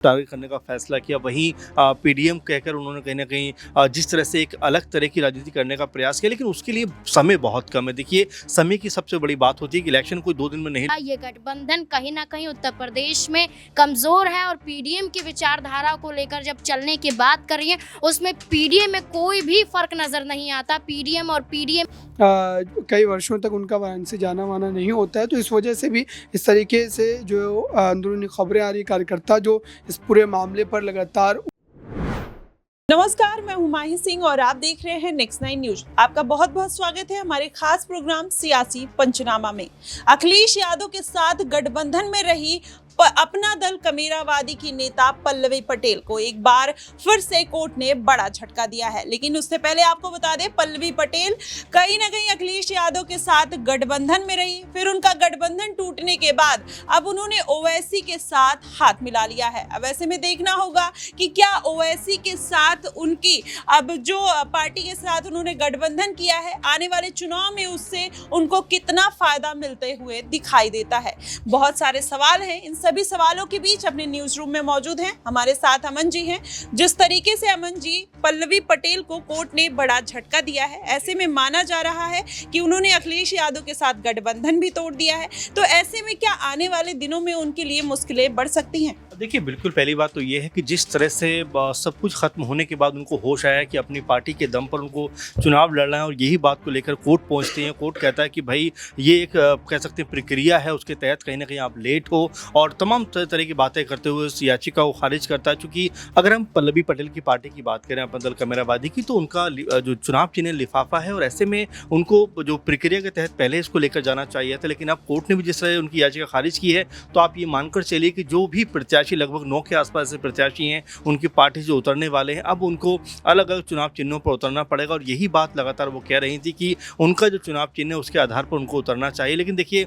Target करने का फैसला किया। वहीं पीडीएम कहकर उन्होंने कहीं न कहीं जिस तरह से एक अलग तरह की राजनीति करने का प्रयास किया, लेकिन उसके लिए समय बहुत कम है। देखिए, समय की सबसे बड़ी बात होती है कि इलेक्शन कोई 2 दिन में नहीं। ये गठबंधन कहीं ना कहीं उत्तर प्रदेश में कमजोर है और पीडीएम की विचारधारा को लेकर जब चलने की बात कर रही है, उसमें पीडीएम में कोई भी फर्क नजर नहीं आता। पीडीएम और पीडीएम कई वर्षों तक उनका वाराणसी जाना माना नहीं होता है, तो इस वजह से भी इस तरीके से जो अंदरूनी खबरें आ रही, कार्यकर्ता जो इस पूरे मामले पर लगातार। नमस्कार, मैं हुमायूं सिंह और आप देख रहे हैं नेक्स्ट 9 न्यूज। आपका बहुत बहुत स्वागत है हमारे खास प्रोग्राम सियासी पंचनामा में। अखिलेश यादव के साथ गठबंधन में रही अपना दल कमेरावादी की नेता पल्लवी पटेल को एक बार फिर से कोर्ट ने बड़ा झटका दिया है। लेकिन उससे पहले आपको बता दें, पल्लवी पटेल कहीं ना कहीं अखिलेश यादव के साथ गठबंधन में रही, फिर उनका गठबंधन टूटने के बाद अब उन्होंने ओवैसी के साथ हाथ मिला लिया है। अब ऐसे में देखना होगा कि क्या ओवैसी के साथ उनकी अब जो पार्टी के साथ उन्होंने गठबंधन किया है, आने वाले चुनाव में उससे उनको कितना फायदा मिलते हुए दिखाई देता है। बहुत सारे सवाल हैं, इन सभी सवालों के बीच अपने न्यूज रूम में मौजूद हैं हमारे साथ अमन जी हैं। जिस तरीके से अमन जी, पल्लवी पटेल को कोर्ट ने बड़ा झटका दिया है, ऐसे में माना जा रहा है कि उन्होंने अखिलेश यादव के साथ गठबंधन भी तोड़ दिया है। तो ऐसे में क्या आने वाले दिनों में उनके लिए मुश्किलें बढ़ सकती हैं? देखिए, बिल्कुल पहली बात तो ये है कि जिस तरह से सब कुछ खत्म होने के बाद उनको होश आया कि अपनी पार्टी के दम पर उनको चुनाव लड़ना है और यही बात को लेकर कोर्ट पहुंचते हैं। कोर्ट कहता है कि भाई ये एक कह सकते हैं प्रक्रिया है, उसके तहत कहीं ना कहीं आप लेट हो, और तमाम तरह की बातें करते हुए उस याचिका को खारिज करता है। चूँकि अगर हम पल्लवी पटेल की पार्टी की बात करें, अपन दल कमेरावादी की, तो उनका जो चुनाव चिन्ह लिफाफा है, और ऐसे में उनको जो प्रक्रिया के तहत पहले इसको लेकर जाना चाहिए था। लेकिन अब कोर्ट ने भी जिस तरह उनकी याचिका खारिज की है, तो आप ये मानकर चलिए कि जो भी प्रत्याशी, लगभग 9 के आसपास ऐसे प्रत्याशी हैं, उनकी पार्टी से उतरने वाले हैं, अब उनको अलग अलग चुनाव चिन्हों पर उतरना पड़ेगा। और यही बात लगातार वो कह रही थी कि उनका जो चुनाव चिन्ह है उसके आधार पर उनको उतरना चाहिए। लेकिन देखिए,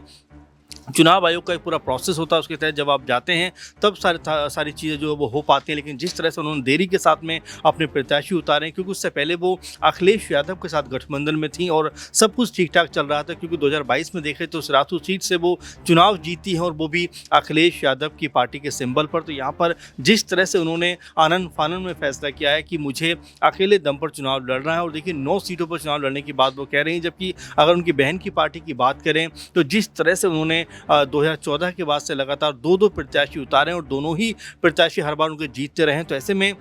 चुनाव आयोग का एक पूरा प्रोसेस होता है, उसके तहत जब आप जाते हैं तब सारी चीज़ें जो है वो हो पाती हैं। लेकिन जिस तरह से उन्होंने देरी के साथ में अपने प्रत्याशी उतारे, क्योंकि उससे पहले वो अखिलेश यादव के साथ गठबंधन में थी और सब कुछ ठीक ठाक चल रहा था, क्योंकि 2022 में देखें तो रातू सीट से वो चुनाव जीती है, और वो भी अखिलेश यादव की पार्टी के सिंबल पर। तो यहाँ पर जिस तरह से उन्होंने आनन फानन में फैसला किया है कि मुझे अकेले दम पर चुनाव लड़ना है, और देखिए 9 सीटों पर चुनाव लड़ने की बात वो कह रही हैं। जबकि अगर उनकी बहन की पार्टी की बात करें तो जिस तरह से उन्होंने 2014 के बाद से लगातार 2 प्रत्याशी उतारे और दोनों ही प्रत्याशी हर बार उनके जीतते रहे, तो ऐसे में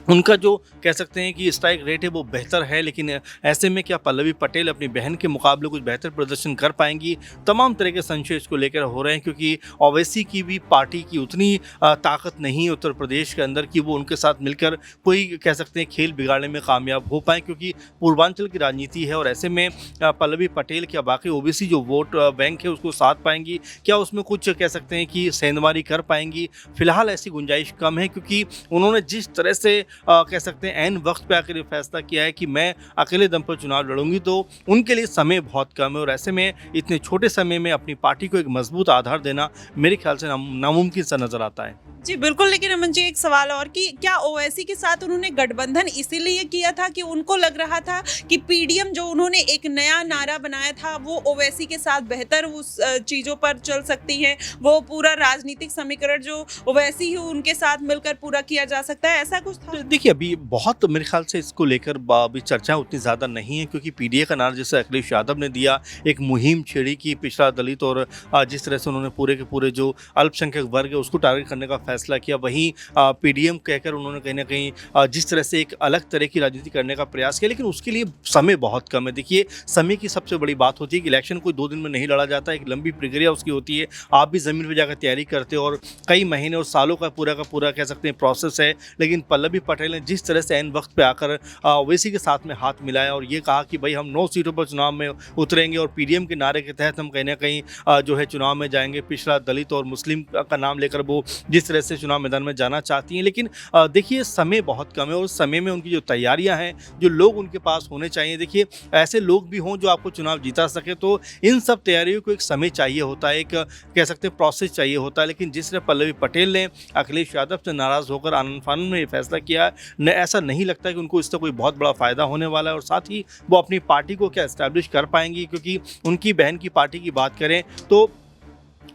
उनका जो कह सकते हैं कि स्ट्राइक रेट है वो बेहतर है। लेकिन ऐसे में क्या पल्लवी पटेल अपनी बहन के मुकाबले कुछ बेहतर प्रदर्शन कर पाएंगी? तमाम तरह के संशय इसको लेकर हो रहे हैं, क्योंकि ओवैसी की भी पार्टी की उतनी ताकत नहीं है उत्तर प्रदेश के अंदर कि वो उनके साथ मिलकर कोई कह सकते हैं खेल बिगाड़ने में कामयाब हो पाए, क्योंकि पूर्वांचल की राजनीति है। और ऐसे में पल्लवी पटेल क्या बाकी ओबीसी जो वोट बैंक है उसको साथ पाएंगी? क्या उसमें कुछ कह सकते हैं कि सेंधमारी कर पाएंगी? फिलहाल ऐसी गुंजाइश कम है, क्योंकि उन्होंने जिस तरह से कह सकते हैं एन वक्त पे आकर फैसला किया है कि मैं अकेले दम पर चुनाव लड़ूंगी, तो उनके लिए समय बहुत कम है। और ऐसे में इतने छोटे समय में अपनी पार्टी को एक मजबूत आधार देना मेरे ख्याल से नामुमकिन सा नजर आता है। जी बिल्कुल। लेकिन अमन जी, एक सवाल और कि क्या ओवैसी के साथ उन्होंने गठबंधन इसीलिए किया था कि उनको लग रहा था कि पीडीएम जो उन्होंने एक नया नारा बनाया था वो ओवैसी के साथ बेहतर उस चीज़ों पर चल सकती है, वो पूरा राजनीतिक समीकरण जो ओवैसी ही उनके साथ मिलकर पूरा किया जा सकता है, ऐसा कुछ था? देखिए, अभी बहुत मेरे ख्याल से इसको लेकर अभी चर्चा उतनी ज़्यादा नहीं है, क्योंकि पीडीए का नारा जैसे अखिलेश यादव ने दिया, एक मुहिम छेड़ी की पिछड़ा दलित और जिस तरह से उन्होंने पूरे के पूरे जो अल्पसंख्यक वर्ग है उसको टारगेट करने का फैसला किया। वहीं पीडीएम कहकर उन्होंने कहीं ना कहीं जिस तरह से एक अलग तरह की राजनीति करने का प्रयास किया, लेकिन उसके लिए समय बहुत कम है। देखिए, समय की सबसे बड़ी बात होती है कि इलेक्शन कोई 2 दिन में नहीं लड़ा जाता, एक लंबी प्रक्रिया उसकी होती है। आप भी ज़मीन पर जाकर तैयारी करते हो और कई महीने और सालों का पूरा कह सकते हैं प्रोसेस है। लेकिन पल्लवी पटेल ने जिस तरह से एन वक्त पे आकर ओवैसी के साथ में हाथ मिलाया और ये कहा कि भाई हम 9 सीटों पर चुनाव में उतरेंगे, और पीडीएम के नारे के तहत हम कहीं ना कहीं जो है चुनाव में जाएंगे। पिछड़ा दलित और मुस्लिम का नाम लेकर वो जिस तरह से चुनाव मैदान में जाना चाहती हैं। लेकिन देखिए, समय बहुत कम है, और उस समय में उनकी जो तैयारियां हैं, जो लोग उनके पास होने चाहिए, देखिए ऐसे लोग भी हों जो आपको चुनाव जीता सके, तो इन सब तैयारियों को एक समय चाहिए होता है, एक कह सकते हैं प्रोसेस चाहिए होता है। लेकिन जिस तरह पल्लवी पटेल ने अखिलेश यादव से नाराज़ होकर आनन फानन में ये फैसला किया, ऐसा नहीं लगता कि उनको इससे कोई बहुत बड़ा फ़ायदा होने वाला है। और साथ ही वो अपनी पार्टी को क्या एस्टैब्लिश कर पाएंगी, क्योंकि उनकी बहन की पार्टी की बात करें तो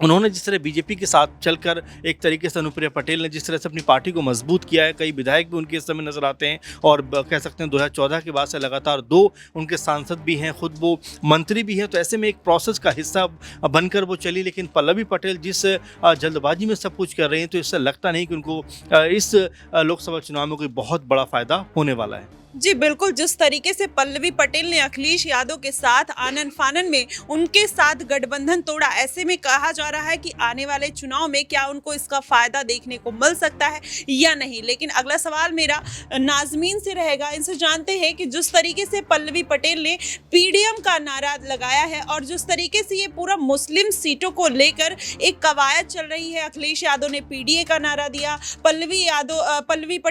उन्होंने जिस तरह बीजेपी के साथ चलकर एक तरीके से अनुप्रिया पटेल ने जिस तरह से अपनी पार्टी को मजबूत किया है, कई विधायक भी उनके इस समय नजर आते हैं और कह सकते हैं 2014 के बाद से लगातार 2 उनके सांसद भी हैं, खुद वो मंत्री भी हैं, तो ऐसे में एक प्रोसेस का हिस्सा बनकर वो चली। लेकिन पल्लवी पटेल जिस जल्दबाजी में सब कुछ कर रही हैं, तो इससे लगता नहीं कि उनको इस लोकसभा चुनाव में कोई बहुत बड़ा फायदा होने वाला है। जी बिल्कुल, जिस तरीके से पल्लवी पटेल ने अखिलेश यादव के साथ आनन फानन में उनके साथ गठबंधन तोड़ा, ऐसे में कहा जा रहा है कि आने वाले चुनाव में क्या उनको इसका फायदा देखने को मिल सकता है या नहीं। लेकिन अगला सवाल मेरा नाजमीन से रहेगा, इनसे जानते हैं कि जिस तरीके से पल्लवी पटेल ने पीडीएम का नारा लगाया है और जिस तरीके से ये पूरा मुस्लिम सीटों को लेकर एक कवायद चल रही है, अखिलेश यादव ने पीडीए का नारा दिया, पल्लवी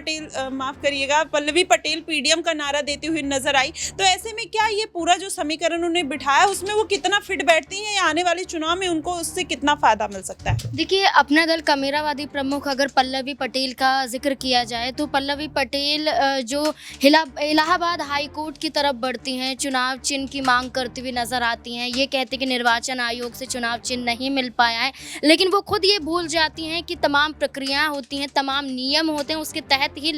पटेल पीडीएम का नारा देते हुए नजर आई। तो ऐसे में क्या ये पूरा जो समीकरण उन्होंने बिठाया उसमें वो कितना फिट बैठती हैं या आने वाले चुनाव में उनको उससे कितना फायदा मिल सकता है? देखिए, अपना दल कमेरावादी प्रमुख अगर पल्लवी पटेल का जिक्र किया जाए तो पल्लवी पटेल जो इलाहाबाद हाई कोर्ट की तरफ बढ़ती हैं, चुनाव चिन्ह की मांग करती हुई नजर आती हैं। ये कहते हैं कि निर्वाचन आयोग से चुनाव चिन्ह नहीं मिल पाया है, लेकिन वो खुद ये भूल जाती हैं कि तमाम प्रक्रियाएं होती हैं, तमाम नियम होते हैं, उसके तहत ही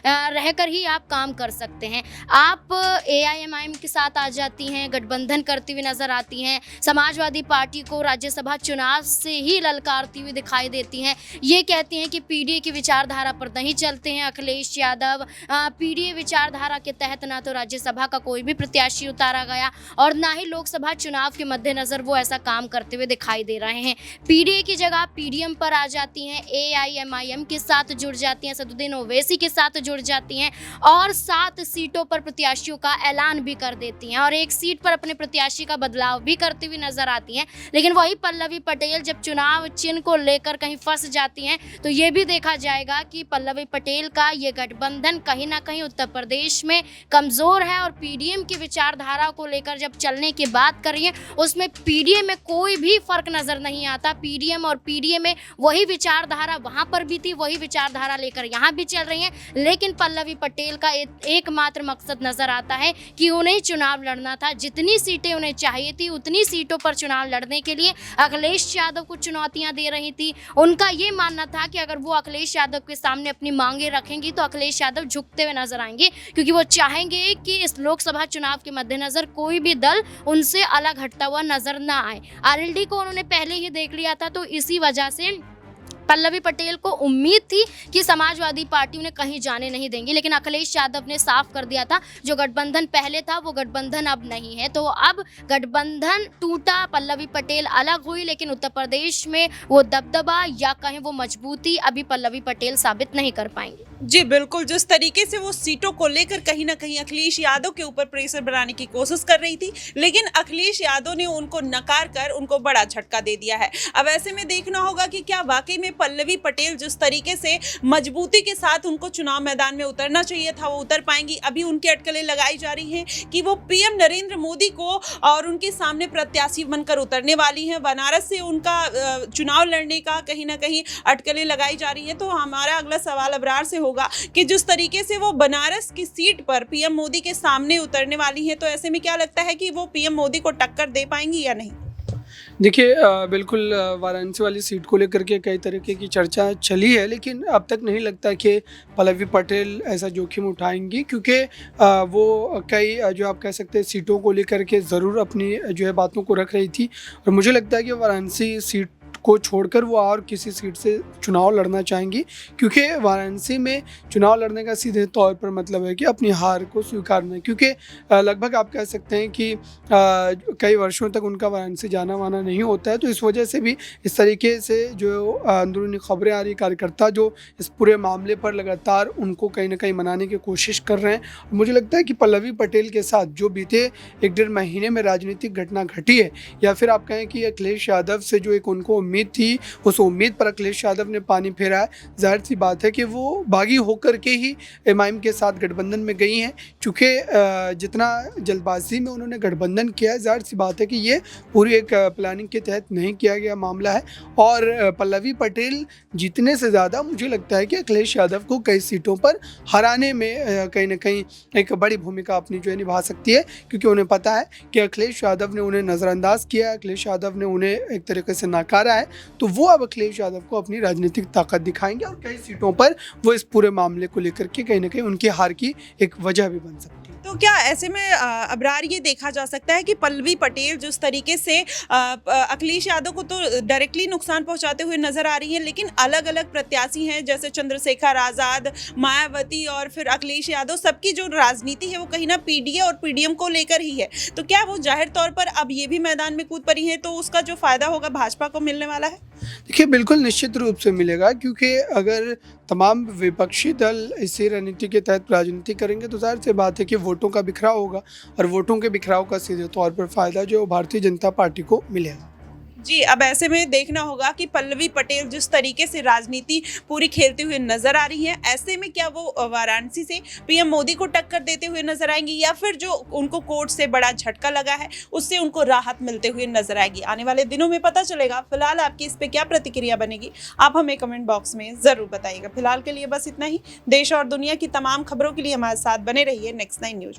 रहकर ही आप काम कर सकते हैं। आप AIMIM के साथ आ जाती हैं, गठबंधन करती हुई नजर आती हैं, समाजवादी पार्टी को राज्यसभा चुनाव से ही ललकारती हुई दिखाई देती हैं। ये कहती हैं कि पीडीए की विचारधारा पर नहीं चलते हैं अखिलेश यादव, पीडीए विचारधारा के तहत ना तो राज्यसभा का कोई भी प्रत्याशी उतारा गया और ना ही लोकसभा चुनाव के मद्देनजर वो ऐसा काम करते हुए दिखाई दे रहे हैं। पीडीए की जगह पीडीएम पर आ जाती हैं, AIMIM के साथ जुड़ जाती हैं, सदुद्दीन ओवैसी के साथ जुड़ जाती हैं और 7 सीटों पर प्रत्याशियों का ऐलान भी कर देती हैं और 1 सीट पर अपने प्रत्याशी का बदलाव भी करती हुई नजर आती हैं। लेकिन वही पल्लवी पटेल जब चुनाव चिन्ह को लेकर कहीं फंस जाती हैं तो ये भी देखा जाएगा कि पल्लवी पटेल का ये गठबंधन कहीं ना कहीं उत्तर प्रदेश में कमज़ोर है और पीडीएम की विचारधारा को लेकर जब चलने की बात करिए उसमें पीडीए में कोई भी फर्क नज़र नहीं आता। पीडीएम और पीडीए में वही विचारधारा वहाँ पर भी थी, वही विचारधारा लेकर यहाँ भी चल रही हैं। लेकिन पल्लवी पटेल का एकमात्र मकसद नजर आता है कि उन्हें चुनाव लड़ना था, जितनी सीटें उन्हें चाहिए थी उतनी सीटों पर चुनाव लड़ने के लिए अखिलेश यादव को चुनौतियां दे रही थी। उनका ये मानना था कि अगर वो अखिलेश यादव के सामने अपनी मांगे रखेंगी तो अखिलेश यादव झुकते हुए नजर आएंगे, क्योंकि वो चाहेंगे कि इस लोकसभा चुनाव के मद्देनजर कोई भी दल उनसे अलग हटता हुआ नजर ना आए। RLD को उन्होंने पहले ही देख लिया था, तो इसी वजह से पल्लवी पटेल को उम्मीद थी कि समाजवादी पार्टी उन्हें कहीं जाने नहीं देंगी। लेकिन अखिलेश यादव ने साफ कर दिया था जो गठबंधन पहले था वो गठबंधन अब नहीं है। तो अब गठबंधन टूटा, पल्लवी पटेल अलग हुई, लेकिन उत्तर प्रदेश में वो दबदबा या कहीं वो मजबूती अभी पल्लवी पटेल साबित नहीं कर पाएंगे। जी बिल्कुल, जिस तरीके से वो सीटों को लेकर कहीं ना कहीं अखिलेश यादव के ऊपर प्रेशर बनाने की कोशिश कर रही थी, लेकिन अखिलेश यादव ने उनको नकार कर उनको बड़ा झटका दे दिया है। अब ऐसे में देखना होगा कि क्या वाकई में पल्लवी पटेल जिस तरीके से मजबूती के साथ उनको चुनाव मैदान में उतरना चाहिए था वो उतर पाएंगी। अभी उनकी अटकलें लगाई जा रही हैं कि वो पीएम नरेंद्र मोदी को और उनके सामने प्रत्याशी बनकर उतरने वाली हैं। बनारस से उनका चुनाव लड़ने का कहीं ना कहीं अटकलें लगाई जा रही हैं। तो हमारा अगला सवाल अबरार से होगा कि जिस तरीके से वो बनारस की सीट पर पीएम मोदी के सामने उतरने वाली हैं, तो ऐसे में क्या लगता है कि वो पीएम मोदी को टक्कर दे पाएंगी या नहीं? देखिए, बिल्कुल वाराणसी वाली सीट को लेकर के कई तरीके की चर्चा चली है, लेकिन अब तक नहीं लगता कि पल्लवी पटेल ऐसा जोखिम उठाएंगी, क्योंकि वो कई जो आप कह सकते हैं सीटों को लेकर के ज़रूर अपनी जो है बातों को रख रही थी। और मुझे लगता है कि वाराणसी सीट को छोड़कर वो और किसी सीट से चुनाव लड़ना चाहेंगी, क्योंकि वाराणसी में चुनाव लड़ने का सीधे तौर पर मतलब है कि अपनी हार को स्वीकारना, क्योंकि लगभग आप कह सकते हैं कि कई वर्षों तक उनका वाराणसी जाना माना नहीं होता है। तो इस वजह से भी इस तरीके से जो अंदरूनी खबरें आ रही, कार्यकर्ता जो इस पूरे मामले पर लगातार उनको कहीं ना कहीं मनाने की कोशिश कर रहे हैं। मुझे लगता है कि पल्लवी पटेल के साथ जो बीते 1-1.5 महीने में राजनीतिक घटना घटी है, या फिर आप कहें कि अखिलेश यादव से जो एक उनको उम्मीद थी, उस उम्मीद पर अखिलेश यादव ने पानी फेरा है। जाहिर सी बात है कि वो बागी होकर के ही एमआईएम के साथ गठबंधन में गई हैं। चूँकि जितना जल्दबाजी में उन्होंने गठबंधन किया है, जाहिर सी बात है कि ये पूरी एक प्लानिंग के तहत नहीं किया गया मामला है। और पल्लवी पटेल जीतने से ज़्यादा मुझे लगता है कि अखिलेश यादव को कई सीटों पर हराने में कहीं ना कहीं एक बड़ी भूमिका अपनी जो है निभा सकती है, क्योंकि उन्हें पता है कि अखिलेश यादव ने उन्हें नज़रअंदाज किया है, अखिलेश यादव ने उन्हें एक तरीके से नकारा है। है, तो वो अब अखिलेश यादव को अपनी राजनीतिक ताकत दिखाएंगे और कई सीटों पर वो इस पूरे मामले को लेकर के कहीं ना कहीं उनकी हार की एक वजह भी बन सकती है। तो क्या ऐसे में अबरार ये देखा जा सकता है कि पल्लवी पटेल जिस तरीके से अखिलेश यादव को तो डायरेक्टली नुकसान पहुंचाते हुए नजर आ रही हैं, लेकिन अलग अलग प्रत्याशी हैं जैसे चंद्रशेखर आज़ाद, मायावती और फिर अखिलेश यादव, सबकी जो राजनीति है वो कहीं ना पीडीए और पीडीएम को लेकर ही है। तो क्या वो जाहिर तौर पर अब ये भी मैदान में कूद पड़ी हैं, तो उसका जो फायदा होगा भाजपा को मिलने वाला है? देखिए, बिल्कुल निश्चित रूप से मिलेगा, क्योंकि अगर तमाम विपक्षी दल इसी रणनीति के तहत राजनीति करेंगे तो जाहिर सी बात है कि वोटों का बिखराव होगा और वोटों के बिखराव का सीधे तौर पर फायदा जो भारतीय जनता पार्टी को मिलेगा। जी, अब ऐसे में देखना होगा कि पल्लवी पटेल जिस तरीके से राजनीति पूरी खेलते हुए नजर आ रही हैं, ऐसे में क्या वो वाराणसी से पीएम मोदी को टक्कर देते हुए नजर आएंगी या फिर जो उनको कोर्ट से बड़ा झटका लगा है उससे उनको राहत मिलते हुए नजर आएगी? आने वाले दिनों में पता चलेगा। फिलहाल आपकी इस पे क्या प्रतिक्रिया बनेगी आप हमें कमेंट बॉक्स में जरूर बताइएगा। फिलहाल के लिए बस इतना ही। देश और दुनिया की तमाम खबरों के लिए हमारे साथ बने रहिए नेक्स्ट 9 न्यूज।